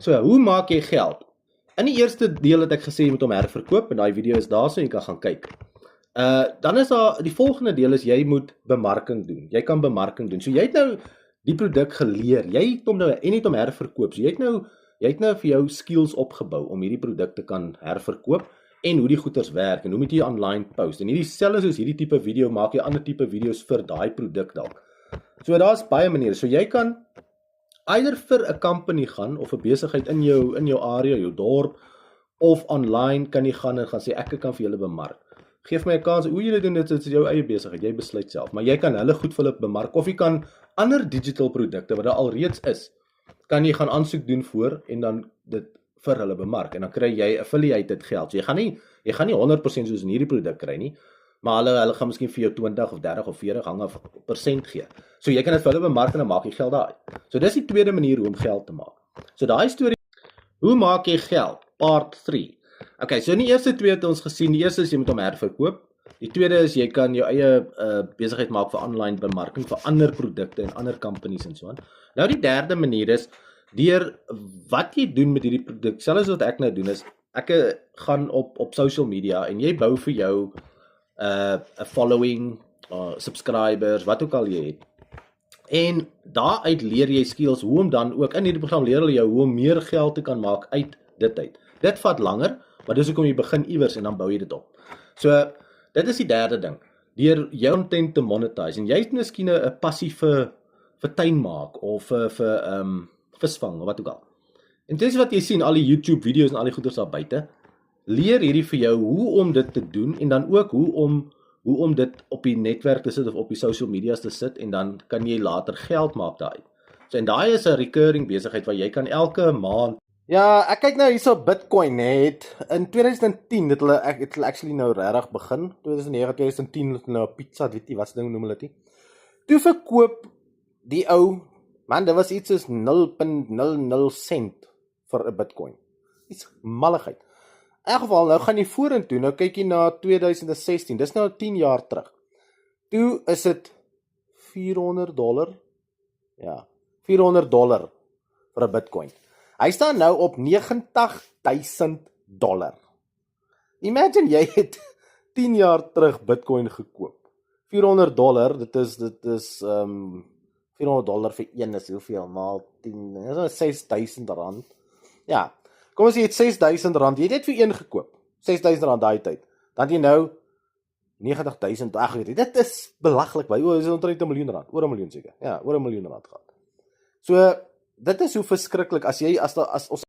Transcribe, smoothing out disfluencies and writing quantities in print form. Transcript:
So, hoe maak jy geld? In die eerste deel het ek gesê jy moet hom herverkoop en daai video is daar so jy kan gaan kyk. Dan is daar die volgende deel is jy moet bemarking doen. Jy kan bemarking doen. So jy het nou die produk geleer. Jy het hom nou en het hom herverkoop. So jy het nou vir jou skills opgebou om hierdie produk te kan herverkoop en hoe die goeders werk en hoe moet jy online post. En hierdie selfs soos hierdie tipe video maak jy ander tipe video's vir daai produk dalk. So daar's baie maniere. So jy kan either vir 'n company gaan of 'n besigheid in jou area, jou dorp of online kan jy gaan en gaan sê ek kan vir julle bemark. Geef my 'n kans. Hoe jy dit doen, dit is jou eie besigheid. Jy besluit self, maar jy kan hulle goed vir hulle bemark of jy kan ander digital produkte wat daar alreeds is, kan jy gaan aansoek doen voor en dan dit vir hulle bemark en dan kry jy affiliated geld. So jy gaan nie 100% soos in hierdie produk kry nie, maar hulle gaan miskien vir jou 20 of 30 of 40 hang af persent gee. So jy kan dit vir hulle bemark en dan maak jy geld daar uit. So dis die tweede manier hoe om geld te maak. So daai storie, hoe maak jy geld? Part 3. Okay, so in die eerste twee het ons gesien, die eerste is jy moet hom herverkoop. Die tweede is jy kan jou eie besigheid maak vir online bemarking vir ander produkte en ander companies en so aan. Nou die derde manier is deur wat jy doen met hierdie produk. Selfs wat ek nou doen is ek gaan op social media en jy bou vir jou 'n following, subscribers, wat ook al jy het. En daaruit leer jy skills hoe om dan ook in hierdie program leer hulle jou hoe om meer geld te kan maak uit dit uit. Dit vat langer, maar dis hoekom jy begin iewers en dan bou jy dit op. So dit is die derde ding. Deur jou content te monetize en jy het miskien 'n passie vir tuin maak of vir visvang of wat ook al. En dis wat jy sien al die YouTube video's en al die goeders daar buite. Leer hierdie vir jou hoe om dit te doen en dan ook hoe om dit op die netwerk te sit of op die social media's te sit en dan kan jy later geld maak daaruit. So en daai is 'n recurring besigheid waar jy kan elke maand. Ja, ek kyk nou hierso Bitcoin net. In 2010 het hulle actually nou regtig begin. 2009, 2010 het nou pizza, weet jy wat se ding noem hulle dit? Toe verkoop die ou man, dit was iets soos 0.00 sent vir 'n Bitcoin. Iets malligheid. In elk geval, nou gaan jy vorentoe, nou kyk jy na 2016, dis nou 10 jaar terug. Toe is dit $400. Ja, $400 vir 'n Bitcoin. Hy staan nou op $90,000. Imagine jy het 10 jaar terug Bitcoin gekoop. $400, dit is $400 vir een is hoeveel maal 10, dis nou R6,000. Ja, kom ons sê jy het R6,000, jy het net vir een gekoop, R6,000 daai tyd, dan jy nou 90,000, ag weet jy, dit is belaglik baie, dis omtrent R1 miljoen, oor R1 miljoen seker, ja, oor R1 miljoen gehad. So, dit is hoe verskriklik, as ons